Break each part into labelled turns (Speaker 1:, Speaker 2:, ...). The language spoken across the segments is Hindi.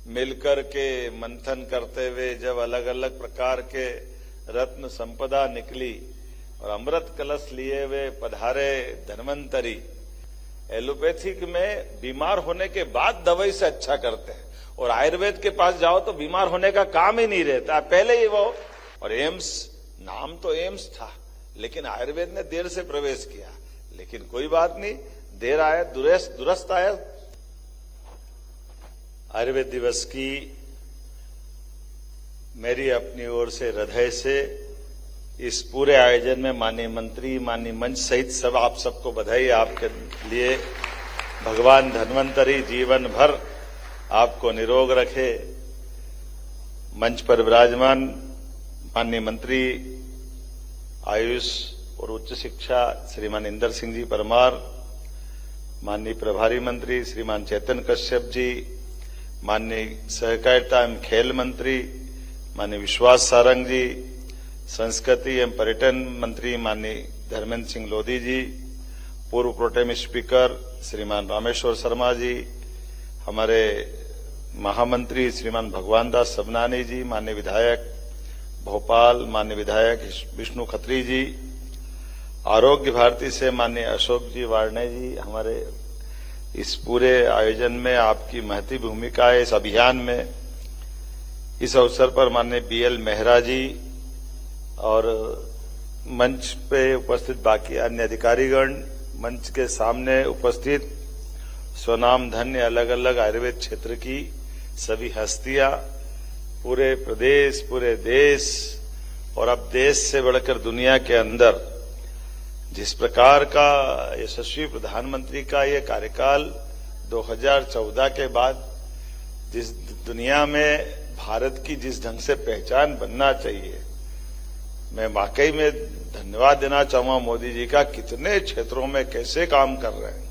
Speaker 1: मिलकर के मंथन करते हुए जब अलग अलग प्रकार के रत्न संपदा निकली और अमृत कलश लिए हुए पधारे धन्वंतरी। एलोपैथिक में बीमार होने के बाद दवाई से अच्छा करते हैं और आयुर्वेद के पास जाओ तो बीमार होने का काम ही नहीं रहता, पहले ही वो। और एम्स, नाम तो एम्स था, लेकिन आयुर्वेद ने देर से प्रवेश किया, लेकिन कोई बात नहीं, देर आए दुरुस्त आए। आयुर्वेद दिवस की मेरी अपनी ओर से हृदय से इस पूरे आयोजन में माननीय मंत्री, माननीय मंच सहित सब आप सबको बधाई। आपके लिए भगवान धन्वंतरी जीवन भर आपको निरोग रखे। मंच पर विराजमान माननीय मंत्री आयुष और उच्च शिक्षा श्रीमान इंदर सिंह जी परमार, माननीय प्रभारी मंत्री श्रीमान चेतन कश्यप जी, माननीय सहकारिता एवं खेल मंत्री माननीय विश्वास सारंग जी, संस्कृति एवं पर्यटन मंत्री माननीय धर्मेंद्र सिंह लोधी जी, पूर्व प्रोटेम स्पीकर श्रीमान रामेश्वर शर्मा जी, हमारे महामंत्री श्रीमान भगवान दास सबनानी जी, माननीय विधायक भोपाल माननीय विधायक विष्णु खत्री जी, आरोग्य भारती से माननीय अशोक जी वार्णे जी, हमारे इस पूरे आयोजन में आपकी महती भूमिका है। इस अभियान में इस अवसर पर माननीय बीएल मेहरा जी और मंच पे उपस्थित बाकी अन्य अधिकारीगण, मंच के सामने उपस्थित स्वनाम धन्य अलग अलग आयुर्वेद क्षेत्र की सभी हस्तियां, पूरे प्रदेश, पूरे देश और अब देश से बढ़कर दुनिया के अंदर जिस प्रकार का यशस्वी प्रधानमंत्री का ये कार्यकाल 2014 के बाद जिस दुनिया में भारत की जिस ढंग से पहचान बनना चाहिए, मैं वाकई में धन्यवाद देना चाहूंगा मोदी जी का। कितने क्षेत्रों में कैसे काम कर रहे हैं,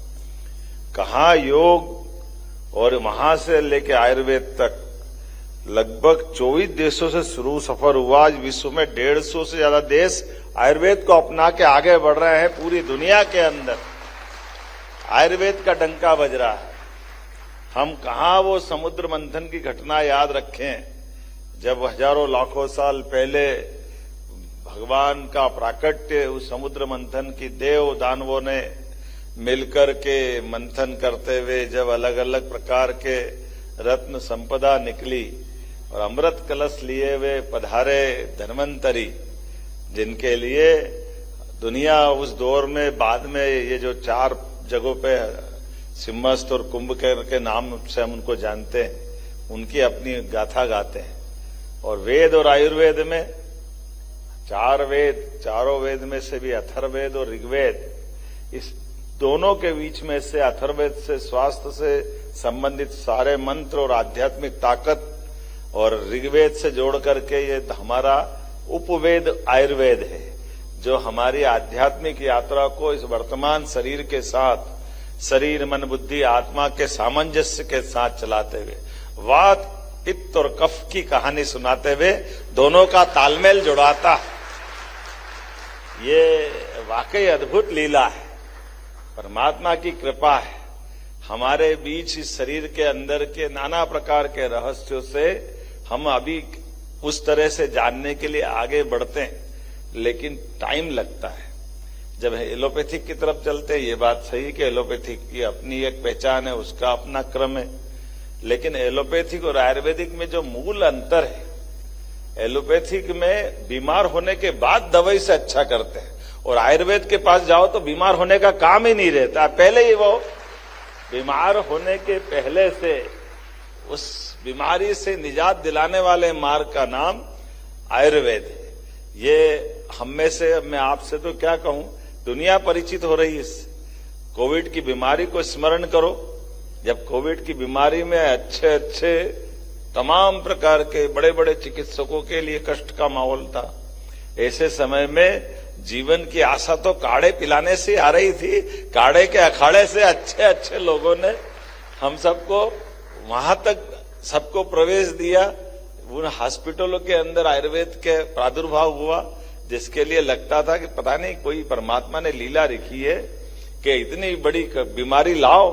Speaker 1: कहां योग और वहां से लेके आयुर्वेद तक लगभग 24 देशों से शुरू सफर हुआ। आज विश्व में 150 से ज्यादा देश आयुर्वेद को अपना के आगे बढ़ रहे हैं। पूरी दुनिया के अंदर आयुर्वेद का डंका बज रहा है। हम कहां वो समुद्र मंथन की घटना याद रखें, जब हजारों लाखों साल पहले भगवान का प्राकट्य, उस समुद्र मंथन की देव दानवों ने मिलकर के मंथन करते हुए जब अलग अलग प्रकार के रत्न संपदा निकली और अमृत कलश लिए हुए पधारे धन्वंतरी, जिनके लिए दुनिया उस दौर में बाद में ये जो 4 जगहों पे सिम्हस्थ और कुंभकर्ण के नाम से हम उनको जानते हैं, उनकी अपनी गाथा गाते हैं। और वेद और आयुर्वेद में 4 वेद, चारों वेद में से भी अथर्ववेद और ऋग्वेद, इस दोनों के बीच में से अथर्ववेद से स्वास्थ्य से संबंधित सारे मंत्र और आध्यात्मिक ताकत और ऋग्वेद से जोड़ करके ये हमारा उपवेद आयुर्वेद है, जो हमारी आध्यात्मिक यात्रा को इस वर्तमान शरीर के साथ, शरीर मन बुद्धि आत्मा के सामंजस्य के साथ चलाते हुए, वात पित्त और कफ की कहानी सुनाते हुए दोनों का तालमेल जुड़ाता है। ये वाकई अद्भुत लीला है, परमात्मा की कृपा है। हमारे बीच इस शरीर के अंदर के नाना प्रकार के रहस्यों से हम अभी उस तरह से जानने के लिए आगे बढ़ते हैं, लेकिन टाइम लगता है। जब एलोपैथिक की तरफ चलते हैं, ये बात सही कि एलोपैथिक की अपनी एक पहचान है, उसका अपना क्रम है, लेकिन एलोपैथिक और आयुर्वेदिक में जो मूल अंतर है, एलोपैथिक में बीमार होने के बाद दवाई से अच्छा करते हैं और आयुर्वेद के पास जाओ तो बीमार होने का काम ही नहीं रहता, पहले ही वो बीमार होने के पहले से उस बीमारी से निजात दिलाने वाले मार्ग का नाम आयुर्वेद है। ये हम में से, मैं आपसे तो क्या कहूं, दुनिया परिचित हो रही है इससे। कोविड की बीमारी को स्मरण करो, जब कोविड की बीमारी में अच्छे अच्छे तमाम प्रकार के बड़े बड़े चिकित्सकों के लिए कष्ट का माहौल था, ऐसे समय में जीवन की आशा तो काढ़े पिलाने से आ रही थी। काढ़े के अखाड़े से अच्छे अच्छे लोगों ने हम सबको वहां तक सबको प्रवेश दिया। उन हॉस्पिटलों के अंदर आयुर्वेद के प्रादुर्भाव हुआ, जिसके लिए लगता था कि पता नहीं कोई परमात्मा ने लीला रखी है कि इतनी बड़ी बीमारी लाओ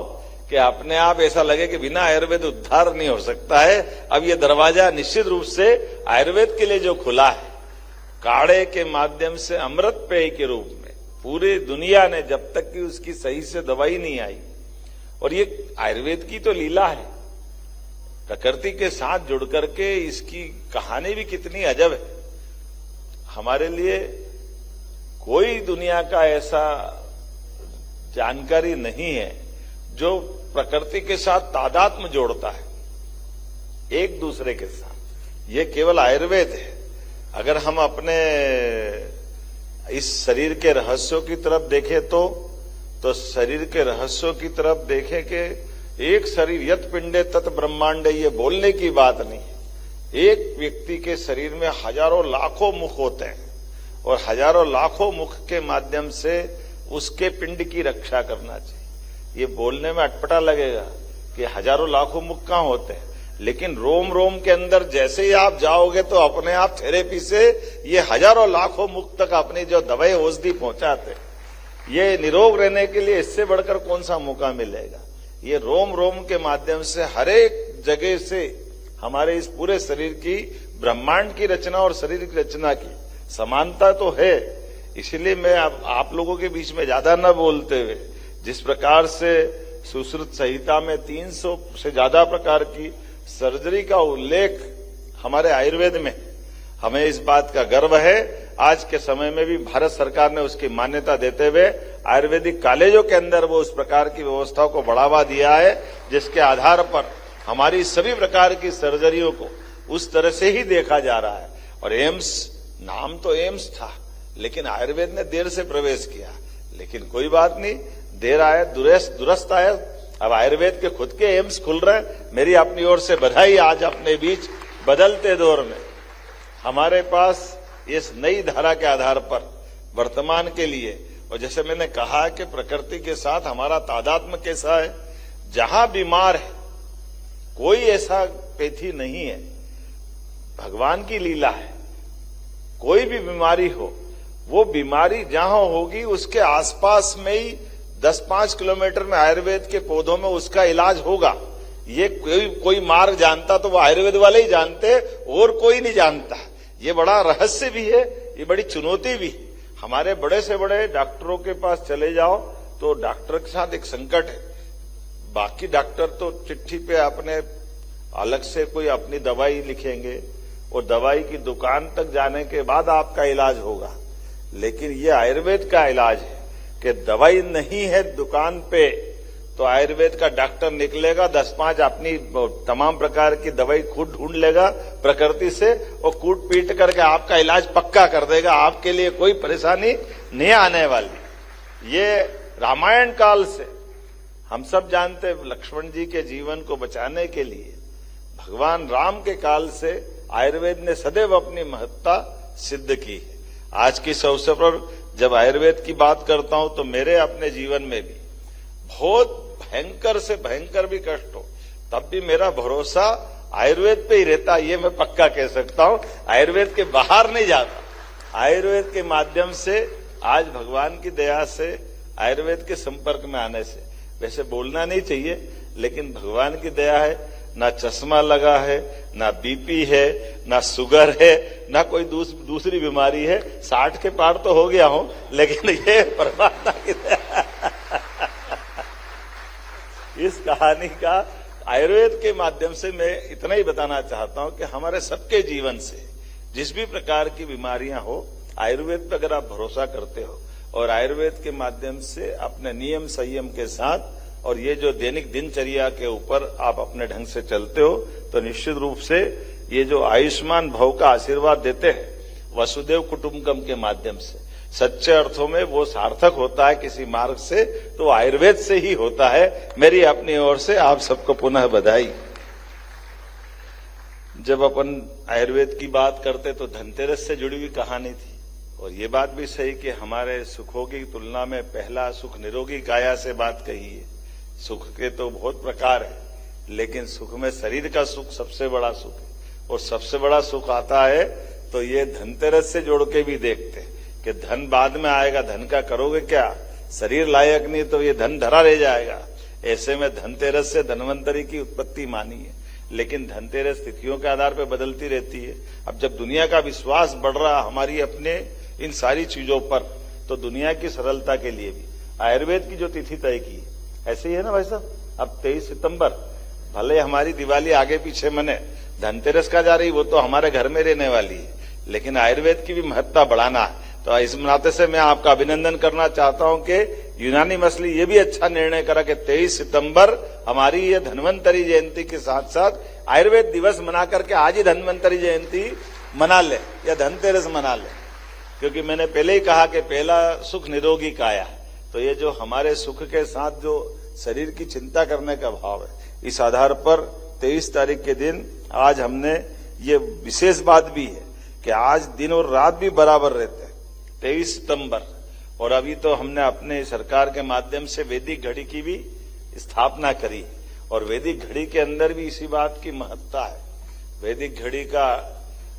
Speaker 1: कि अपने आप ऐसा लगे कि बिना आयुर्वेद उद्धार नहीं हो सकता है। अब ये दरवाजा निश्चित रूप से आयुर्वेद के लिए जो खुला है, काढ़े के माध्यम से अमृत पेय के रूप में पूरी दुनिया ने, जब तक कि उसकी सही से दवाई नहीं आई, और ये आयुर्वेद की तो लीला है, प्रकृति के साथ जुड़ करके इसकी कहानी भी कितनी अजब है। हमारे लिए कोई दुनिया का ऐसा जानकारी नहीं है जो प्रकृति के साथ तादात्म्य जोड़ता है एक दूसरे के साथ। ये केवल आयुर्वेद है। अगर हम अपने इस शरीर के रहस्यों की तरफ देखें तो शरीर के रहस्यों की तरफ देखें कि एक शरीर यत पिंडे तत् ब्रह्मांडे, ये बोलने की बात नहीं है। एक व्यक्ति के शरीर में हजारों लाखों मुख होते हैं और हजारों लाखों मुख के माध्यम से उसके पिंड की रक्षा करना चाहिए। ये बोलने में अटपटा लगेगा कि हजारों लाखों मुख कहां होते हैं, लेकिन रोम रोम के अंदर जैसे ही आप जाओगे तो अपने आप थेरेपी से ये हजारों लाखों मुख तक अपनी जो दवाई औषधि पहुंचाते। ये निरोग रहने के लिए इससे बढ़कर कौन सा मौका मिलेगा। ये रोम रोम के माध्यम से हर एक जगह से हमारे इस पूरे शरीर की, ब्रह्मांड की रचना और शरीर की रचना की समानता तो है। इसलिए मैं आप लोगों के बीच में ज्यादा न बोलते हुए, जिस प्रकार से सुश्रुत संहिता में 300 से ज्यादा प्रकार की सर्जरी का उल्लेख हमारे आयुर्वेद में, हमें इस बात का गर्व है। आज के समय में भी भारत सरकार ने उसकी मान्यता देते हुए आयुर्वेदिक कॉलेजों के अंदर वो उस प्रकार की व्यवस्थाओं को बढ़ावा दिया है, जिसके आधार पर हमारी सभी प्रकार की सर्जरियों को उस तरह से ही देखा जा रहा है। और एम्स, नाम तो एम्स था, लेकिन आयुर्वेद ने देर से प्रवेश किया, लेकिन कोई बात नहीं, देर आए दुरुस्त आए। अब आयुर्वेद के खुद के एम्स खुल रहे हैं। मेरी अपनी ओर से बधाई। आज अपने बीच बदलते दौर में हमारे पास इस नई धारा के आधार पर वर्तमान के लिए, और जैसे मैंने कहा कि प्रकृति के साथ हमारा तादात्म्य कैसा है, जहां बीमार है कोई ऐसा पेथी नहीं है, भगवान की लीला है। कोई भी बीमारी हो, वो बीमारी जहां होगी उसके आसपास में ही 10-5 किलोमीटर में आयुर्वेद के पौधों में उसका इलाज होगा। ये कोई मार्ग जानता तो वो आयुर्वेद वाले ही जानते, और कोई नहीं जानता। ये बड़ा रहस्य भी है, ये बड़ी चुनौती भी है। हमारे बड़े से बड़े डॉक्टरों के पास चले जाओ तो डॉक्टर के साथ एक संकट है। बाकी डॉक्टर तो चिट्ठी पे अपने अलग से कोई अपनी दवाई लिखेंगे और दवाई की दुकान तक जाने के बाद आपका इलाज होगा, लेकिन ये आयुर्वेद का इलाज है कि दवाई नहीं है दुकान पे तो आयुर्वेद का डॉक्टर निकलेगा, 10-5 अपनी तमाम प्रकार की दवाई खुद ढूंढ लेगा प्रकृति से और कूट पीट करके आपका इलाज पक्का कर देगा। आपके लिए कोई परेशानी नहीं आने वाली। ये रामायण काल से हम सब जानते, लक्ष्मण जी के जीवन को बचाने के लिए भगवान राम के काल से आयुर्वेद ने सदैव अपनी महत्ता सिद्ध की है। आज की इस अवसर पर जब आयुर्वेद की बात करता हूं तो मेरे अपने जीवन में भी बहुत भयंकर से भयंकर भी कष्ट हो, तब भी मेरा भरोसा आयुर्वेद पे ही रहता। ये मैं पक्का कह सकता हूं, आयुर्वेद के बाहर नहीं जाता। आयुर्वेद के माध्यम से आज भगवान की दया से, आयुर्वेद के संपर्क में आने से, वैसे बोलना नहीं चाहिए, लेकिन भगवान की दया है, ना चश्मा लगा है, ना बीपी है, ना शुगर है, ना कोई दूसरी बीमारी है। 60 के पार तो हो गया हूं, लेकिन ये परमात्मा की दया। इस कहानी का आयुर्वेद के माध्यम से मैं इतना ही बताना चाहता हूं कि हमारे सबके जीवन से जिस भी प्रकार की बीमारियां हो, आयुर्वेद पर अगर आप भरोसा करते हो और आयुर्वेद के माध्यम से अपने नियम संयम के साथ और ये जो दैनिक दिनचर्या के ऊपर आप अपने ढंग से चलते हो, तो निश्चित रूप से ये जो आयुष्मान भव का आशीर्वाद देते हैं वसुदेव कुटुंबकम के माध्यम से, सच्चे अर्थों में वो सार्थक होता है किसी मार्ग से तो आयुर्वेद से ही होता है। मेरी अपनी ओर से आप सबको पुनः बधाई। जब अपन आयुर्वेद की बात करते तो धनतेरस से जुड़ी हुई कहानी थी, और ये बात भी सही कि हमारे सुखों की तुलना में पहला सुख निरोगी काया से बात कही है। सुख के तो बहुत प्रकार है, लेकिन सुख में शरीर का सुख सबसे बड़ा सुख है, और सबसे बड़ा सुख आता है तो ये धनतेरस से जोड़ के भी देखते हैं कि धन बाद में आएगा, धन का करोगे क्या, शरीर लायक नहीं तो ये धन धरा रह जाएगा। ऐसे में धनतेरस से धन्वंतरी की उत्पत्ति मानी है, लेकिन धनतेरस तिथियों के आधार पर बदलती रहती है। अब जब दुनिया का विश्वास बढ़ रहा हमारी अपने इन सारी चीजों पर, तो दुनिया की सरलता के लिए भी आयुर्वेद की जो तिथि तय की ऐसे ही है ना भाई साहब। अब 23 सितंबर, भले हमारी दिवाली आगे पीछे मने, धनतेरस का जा रही वो तो हमारे घर में रहने वाली है, लेकिन आयुर्वेद की भी महत्ता बढ़ाना है। तो इस नाते से मैं आपका अभिनंदन करना चाहता हूं कि यूनानी मसली ये भी अच्छा निर्णय करा कि 23 सितंबर हमारी ये धन्वंतरी जयंती के साथ साथ आयुर्वेद दिवस मना करके आज ही धन्वंतरी जयंती मना ले या धनतेरस मना ले, क्योंकि मैंने पहले ही कहा कि पहला सुख निरोगी काया। तो ये जो हमारे सुख के साथ जो शरीर की चिंता करने का भाव है, इस आधार पर 23 तारीख के दिन आज हमने ये विशेष बात भी है कि आज दिन और रात भी बराबर रहते हैं 23 सितंबर। और अभी तो हमने अपने सरकार के माध्यम से वैदिक घड़ी की भी स्थापना करी, और वैदिक घड़ी के अंदर भी इसी बात की महत्ता है। वैदिक घड़ी का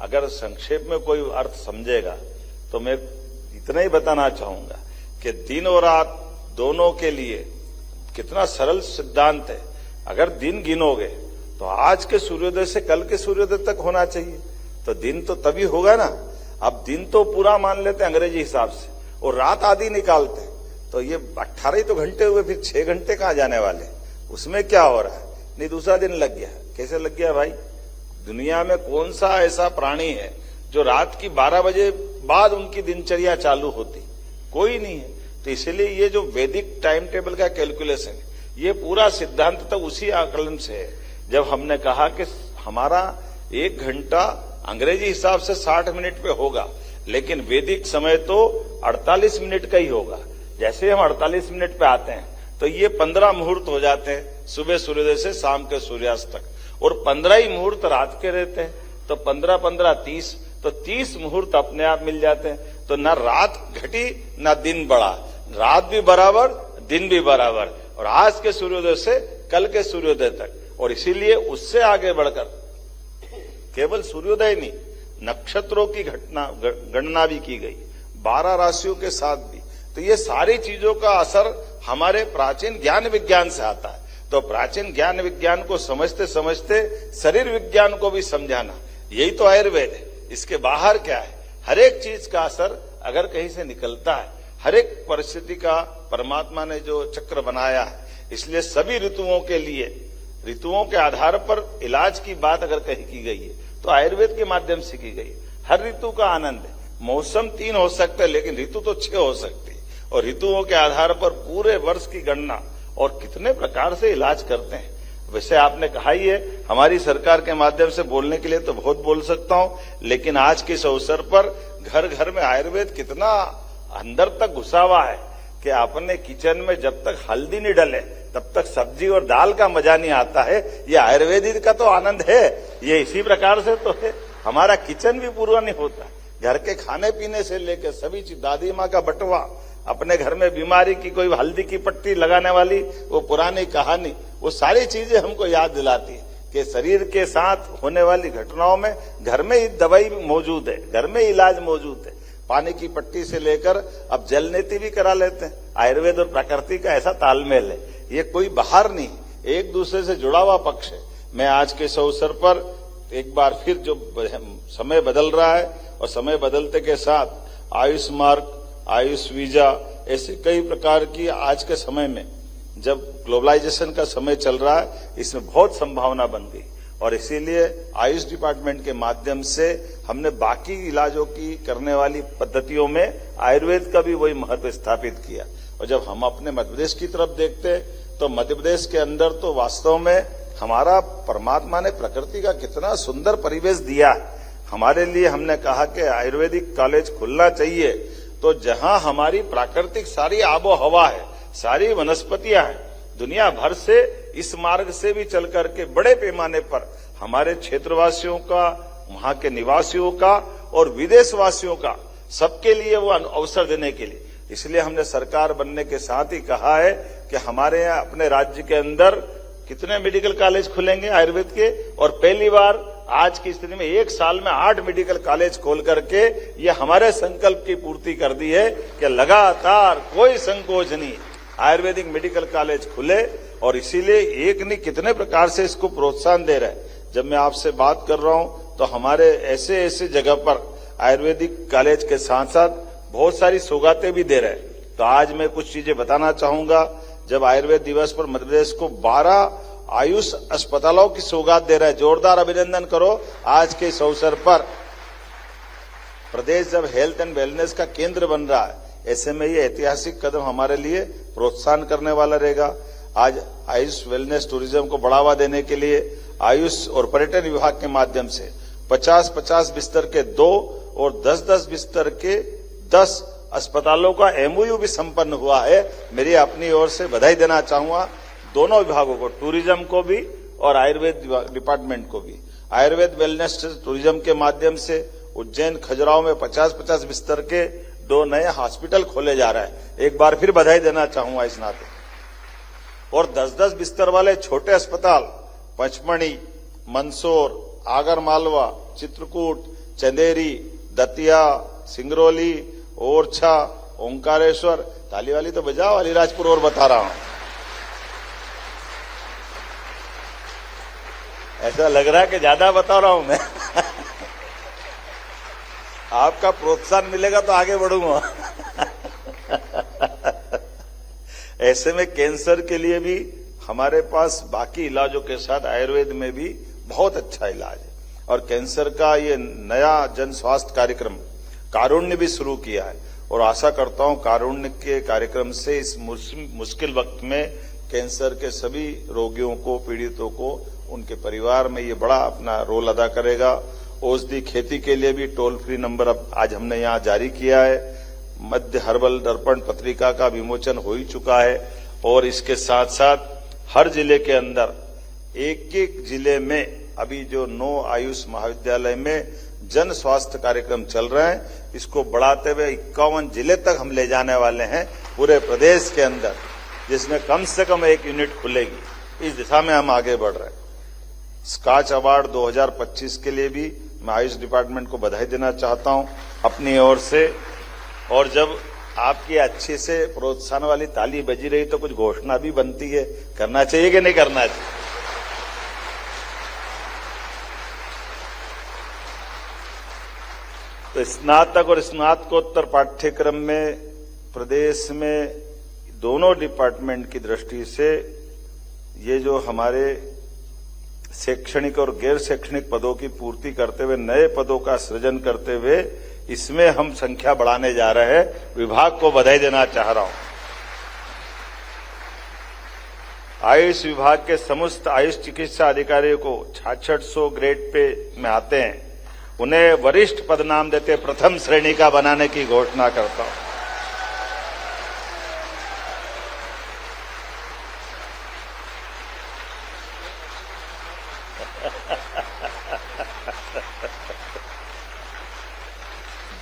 Speaker 1: अगर संक्षेप में कोई अर्थ समझेगा तो मैं इतना ही बताना चाहूंगा कि दिन और रात दोनों के लिए कितना सरल सिद्धांत है। अगर दिन गिनोगे तो आज के सूर्योदय से कल के सूर्योदय तक होना चाहिए, तो दिन तो तभी होगा ना। अब दिन तो पूरा मान लेते हैं अंग्रेजी हिसाब से, और रात आधी निकालते हैं, तो ये 18 ही तो घंटे हुए, फिर 6 घंटे कहां जाने वाले, उसमें क्या हो रहा है। नहीं, दूसरा दिन लग गया। कैसे लग गया भाई? दुनिया में कौन सा ऐसा प्राणी है जो रात की 12 बजे बाद उनकी दिनचर्या चालू होती? कोई नहीं है। तो इसलिए ये जो वैदिक टाइम टेबल का कैलकुलेशन, ये पूरा सिद्धांत तो उसी आकलन से है। जब हमने कहा कि हमारा 1 घंटा अंग्रेजी हिसाब से 60 मिनट पे होगा, लेकिन वैदिक समय तो 48 मिनट का ही होगा। जैसे हम 48 मिनट पे आते हैं तो ये 15 मुहूर्त हो जाते हैं, सुबह सूर्योदय से शाम के सूर्यास्त तक, और 15 ही मुहूर्त रात के रहते हैं। तो 15-15 30, तो 30 मुहूर्त अपने आप मिल जाते हैं। तो ना रात घटी ना दिन बढ़ा, रात भी बराबर दिन भी बराबर, और आज के सूर्योदय से कल के सूर्योदय तक। और इसीलिए उससे आगे बढ़कर केवल सूर्योदय नहीं, नक्षत्रों की गणना भी की गई, 12 राशियों के साथ भी। तो ये सारी चीजों का असर हमारे प्राचीन ज्ञान विज्ञान से आता है। तो प्राचीन ज्ञान विज्ञान को समझते समझते शरीर विज्ञान को भी समझाना, यही तो आयुर्वेद है। इसके बाहर क्या है? हर एक चीज का असर अगर कहीं से निकलता है, हर एक परिस्थिति का परमात्मा ने जो चक्र बनाया है, इसलिए सभी ऋतुओं के लिए, ऋतुओं के आधार पर इलाज की बात अगर कहीं की गई है तो आयुर्वेद के माध्यम से की गई। हर ऋतु का आनंद है। मौसम 3 हो सकते हैं, लेकिन ऋतु तो 6 हो सकती है, और ऋतुओं के आधार पर पूरे वर्ष की गणना और कितने प्रकार से इलाज करते हैं। वैसे आपने कहा ही है, हमारी सरकार के माध्यम से बोलने के लिए तो बहुत बोल सकता हूं, लेकिन आज के इस अवसर पर घर घर में आयुर्वेद कितना अंदर तक घुसा हुआ है कि अपने किचन में जब तक हल्दी नहीं डले तब तक सब्जी और दाल का मजा नहीं आता है। ये आयुर्वेदिक का तो आनंद है। ये इसी प्रकार से तो है, हमारा किचन भी पूरा नहीं होता। घर के खाने पीने से लेकर सभी चीज, दादी माँ का बटवा, अपने घर में बीमारी की कोई हल्दी की पट्टी लगाने वाली वो पुरानी कहानी, वो सारी चीजें हमको याद दिलाती है कि शरीर के साथ होने वाली घटनाओं में घर में ही दवाई मौजूद है, घर में इलाज मौजूद है। पानी की पट्टी से लेकर अब जल नीति भी करा लेते हैं। आयुर्वेद और प्रकृति का ऐसा तालमेल है, ये कोई बाहर नहीं, एक दूसरे से जुड़ा हुआ पक्ष है। मैं आज के इस अवसर पर एक बार फिर, जो समय बदल रहा है और समय बदलते के साथ आयुष मार्ग, आयुष वीजा, ऐसे कई प्रकार की आज के समय में, जब ग्लोबलाइजेशन का समय चल रहा है, इसमें बहुत संभावना बन गई। और इसीलिए आयुष डिपार्टमेंट के माध्यम से हमने बाकी इलाजों की करने वाली पद्धतियों में आयुर्वेद का भी वही महत्व स्थापित किया। और जब हम अपने मध्य प्रदेश की तरफ देखते हैं तो मध्य प्रदेश के अंदर तो वास्तव में हमारा परमात्मा ने प्रकृति का कितना सुंदर परिवेश दिया है। हमारे लिए हमने कहा कि आयुर्वेदिक कॉलेज खुलना चाहिए, तो जहां हमारी प्राकृतिक सारी आबो हवा है, सारी वनस्पतियां हैं, दुनिया भर से इस मार्ग से भी चल करके बड़े पैमाने पर हमारे क्षेत्रवासियों का, वहां के निवासियों का और विदेशवासियों का, सबके लिए वो अवसर देने के लिए, इसलिए हमने सरकार बनने के साथ ही कहा है कि हमारे यहाँ अपने राज्य के अंदर कितने मेडिकल कॉलेज खुलेंगे आयुर्वेद के, और पहली बार आज की स्थिति में 1 साल में 8 मेडिकल कॉलेज खोल करके ये हमारे संकल्प की पूर्ति कर दी है कि लगातार कोई संकोच नहीं, आयुर्वेदिक मेडिकल कॉलेज खुले और इसीलिए एक नहीं कितने प्रकार से इसको प्रोत्साहन दे रहे हैं। जब मैं आपसे बात कर रहा हूं तो हमारे ऐसे ऐसे जगह पर आयुर्वेदिक कॉलेज के साथ साथ बहुत सारी सौगातें भी दे रहे हैं। तो आज मैं कुछ चीजें बताना चाहूंगा। जब आयुर्वेद दिवस पर मध्य प्रदेश को 12 आयुष अस्पतालों की सौगात दे रहा है, जोरदार अभिनंदन करो आज के इस अवसर पर। प्रदेश जब हेल्थ एंड वेलनेस का केंद्र बन रहा है, ऐसे में ये ऐतिहासिक कदम हमारे लिए प्रोत्साहन करने वाला रहेगा। आज आयुष वेलनेस टूरिज्म को बढ़ावा देने के लिए आयुष और पर्यटन विभाग के माध्यम से 50-50 बिस्तर के 2 और 10-10 बिस्तर के 10 अस्पतालों का एमओयू भी संपन्न हुआ है। मेरी अपनी ओर से बधाई देना चाहूंगा दोनों विभागों को, टूरिज्म को भी और आयुर्वेद डिपार्टमेंट को भी। आयुर्वेद वेलनेस टूरिज्म के माध्यम से उज्जैन खजुराहो में 50-50 बिस्तर के 2 नए हॉस्पिटल खोले जा रहे हैं। एक बार फिर बधाई देना चाहूंगा इस नाते। और 10-10 बिस्तर वाले छोटे अस्पताल पचमढ़ी, मंदसौर, आगरमालवा, चित्रकूट, चंदेरी, दतिया, सिंगरौली, ओरछा, ओंकारेश्वर, ताली वाली तो बजाओ, अलीराजपुर और बता रहा हूं। ऐसा लग रहा है कि ज्यादा बता रहा हूं मैं। आपका प्रोत्साहन मिलेगा तो आगे बढ़ूंगा। ऐसे में कैंसर के लिए भी हमारे पास बाकी इलाजों के साथ आयुर्वेद में भी बहुत अच्छा इलाज है। और कैंसर का ये नया जन स्वास्थ्य कार्यक्रम कारुण्य भी शुरू किया है। और आशा करता हूं कारुण्य के कार्यक्रम से इस मुश्किल वक्त में कैंसर के सभी रोगियों को, पीड़ितों को, उनके परिवार में ये बड़ा अपना रोल अदा करेगा। औषधि खेती के लिए भी टोल फ्री नंबर अब आज हमने यहां जारी किया है। मध्य हर्बल दर्पण पत्रिका का विमोचन हो ही चुका है। और इसके साथ साथ हर जिले के अंदर एक जिले में अभी जो 9 आयुष महाविद्यालय में जन स्वास्थ्य कार्यक्रम चल रहे हैं, इसको बढ़ाते हुए 51 जिले तक हम ले जाने वाले हैं पूरे प्रदेश के अंदर, जिसमें कम से कम 1 यूनिट खुलेगी। इस दिशा में हम आगे बढ़ रहे हैं। स्कॉच अवार्ड 2025 के लिए भी मैं आयुष डिपार्टमेंट को बधाई देना चाहता हूं अपनी ओर से। और जब आपकी अच्छी से प्रोत्साहन वाली ताली बजी रही तो कुछ घोषणा भी बनती है, करना चाहिए कि नहीं करना चाहिए? तो स्नातक और स्नातकोत्तर पाठ्यक्रम में प्रदेश में दोनों डिपार्टमेंट की दृष्टि से ये जो हमारे शैक्षणिक और गैर शैक्षणिक पदों की पूर्ति करते हुए नए पदों का सृजन करते हुए इसमें हम संख्या बढ़ाने जा रहे हैं। विभाग को बधाई देना चाह रहा हूं। आयुष विभाग के समस्त आयुष चिकित्सा अधिकारियों को 6600 ग्रेड पे में आते हैं, उन्हें वरिष्ठ पद नाम देते प्रथम श्रेणी का बनाने की घोषणा करता हूं।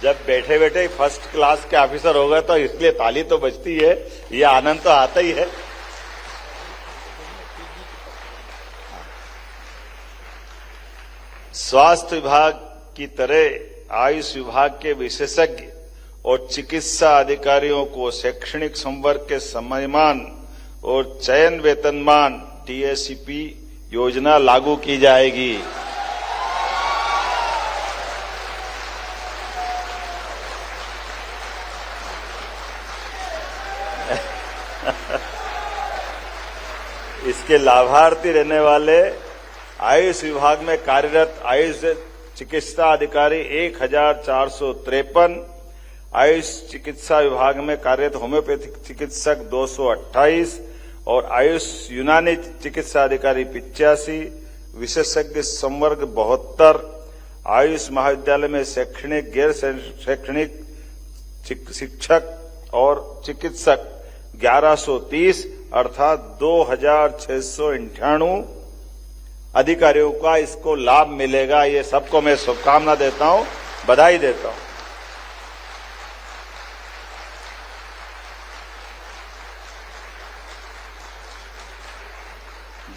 Speaker 1: जब बैठे बैठे फर्स्ट क्लास के ऑफिसर हो गए तो इसलिए ताली तो बजती है, ये आनंद तो आता ही है। स्वास्थ्य विभाग की तरह आयुष विभाग के विशेषज्ञ और चिकित्सा अधिकारियों को शैक्षणिक संवर्ग के सम्मान और चयन वेतनमान टीएसीपी योजना लागू की जाएगी। इसके लाभार्थी रहने वाले आयुष विभाग में कार्यरत आयुष चिकित्सा अधिकारी 1453, आयुष चिकित्सा विभाग में कार्यरत होम्योपैथिक चिकित्सक 228 और आयुष यूनानी चिकित्सा अधिकारी 85, विशेषज्ञ संवर्ग 72, आयुष महाविद्यालय में शैक्षणिक गैर शैक्षणिक शिक्षक और चिकित्सक 1130 अर्थात 2698 अधिकारियों का इसको लाभ मिलेगा। ये सबको मैं शुभकामना देता हूं, बधाई देता हूं।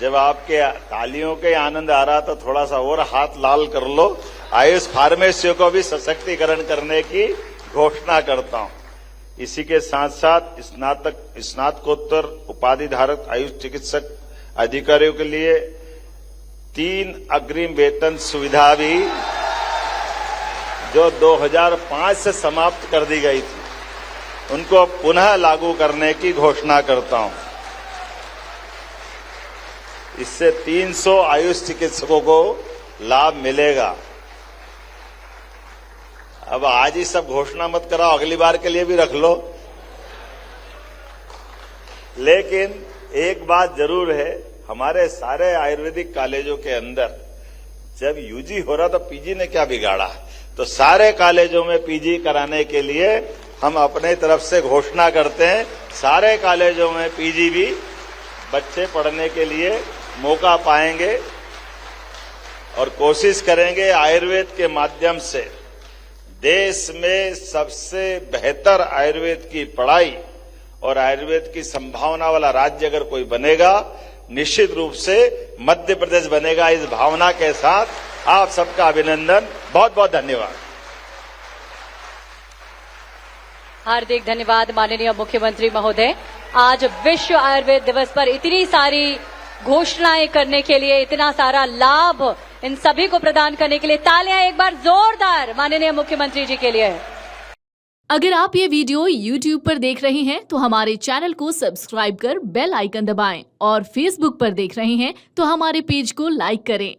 Speaker 1: जब आपके तालियों के आनंद आ रहा तो थोड़ा सा और हाथ लाल कर लो। आयुष फार्मेसियों को भी सशक्तिकरण करने की घोषणा करता हूं। इसी के साथ साथ स्नातकोत्तर उपाधि धारक आयुष चिकित्सक अधिकारियों के लिए 3 अग्रिम वेतन सुविधा भी जो 2005 से समाप्त कर दी गई थी, उनको पुनः लागू करने की घोषणा करता हूं। इससे 300 आयुष चिकित्सकों को लाभ मिलेगा। अब आज ही सब घोषणा मत कराओ, अगली बार के लिए भी रख लो। लेकिन एक बात जरूर है, हमारे सारे आयुर्वेदिक कॉलेजों के अंदर जब यूजी हो रहा तो पीजी ने क्या बिगाड़ा, तो सारे कॉलेजों में पीजी कराने के लिए हम अपने तरफ से घोषणा करते हैं। सारे कॉलेजों में पीजी भी बच्चे पढ़ने के लिए मौका पाएंगे और कोशिश करेंगे आयुर्वेद के माध्यम से देश में सबसे बेहतर आयुर्वेद की पढ़ाई और आयुर्वेद की संभावना वाला राज्य अगर कोई बनेगा, निश्चित रूप से मध्य प्रदेश बनेगा। इस भावना के साथ आप सबका अभिनंदन, बहुत बहुत धन्यवाद।
Speaker 2: हार्दिक धन्यवाद माननीय मुख्यमंत्री महोदय। आज विश्व आयुर्वेद दिवस पर इतनी सारी घोषणाएं करने के लिए, इतना सारा लाभ इन सभी को प्रदान करने के लिए तालियां एक बार जोरदार माननीय मुख्यमंत्री जी के लिए।
Speaker 3: अगर आप ये वीडियो YouTube पर देख रहे हैं तो हमारे चैनल को सब्सक्राइब कर बेल आइकन दबाएं और Facebook पर देख रहे हैं तो हमारे पेज को लाइक करें।